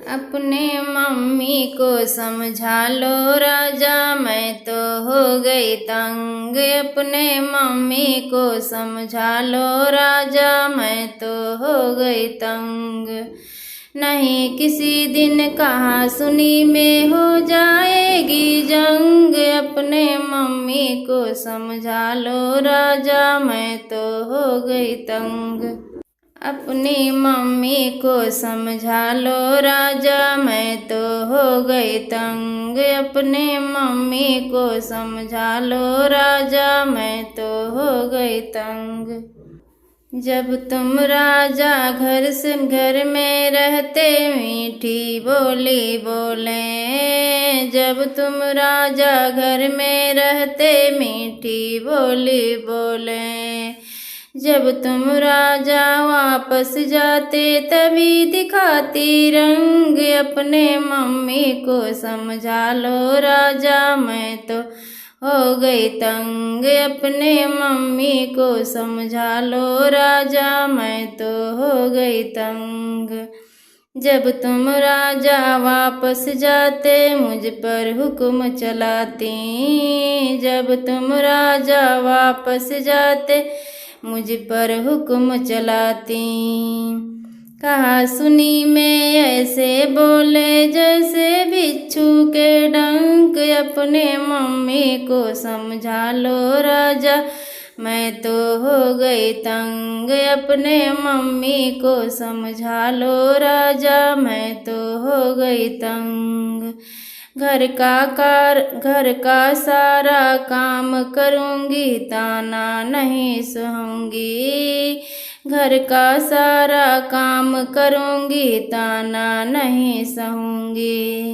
अपने मम्मी को समझा लो राजा, मैं तो हो गई तंग। अपने मम्मी को समझा लो राजा, मैं तो हो गई तंग। नहीं किसी दिन कहा सुनी में हो जाएगी जंग। अपने मम्मी को समझा लो राजा, मैं तो हो गई तंग। अपनी मम्मी को समझा लो राजा, मैं तो हो गई तंग। अपने मम्मी को समझा लो राजा, मैं तो हो गई तंग। जब तुम राजा घर में रहते मीठी बोली बोले। जब तुम राजा घर में रहते मीठी बोली बोले। जब तुम राजा वापस जाते तभी दिखाती रंग। अपने मम्मी को समझा लो राजा, मैं तो हो गई तंग। अपने मम्मी को समझा लो राजा, मैं तो हो गई तंग। जब तुम राजा वापस जाते मुझ पर हुक्म चलाती। जब तुम राजा वापस जाते मुझ पर हुक्म चलाती। कहा सुनी में ऐसे बोले जैसे बिच्छू के डंक। अपने मम्मी को समझा लो राजा, मैं तो हो गई तंग। अपने मम्मी को समझा लो राजा, मैं तो हो गई तंग। घर का सारा काम करूँगी, ताना नहीं सहूँगी। घर का सारा काम करूँगी, ताना नहीं सहूँगी।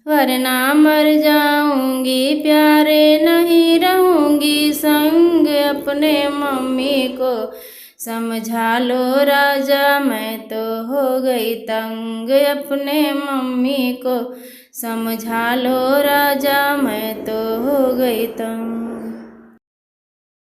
वरना मर जाऊँगी, प्यारे नहीं रहूँगी संग। अपने मम्मी को समझा लो राजा, मैं तो हो गई तंग। अपने मम्मी को समझा लो राजा, मैं तो हो गई तंग।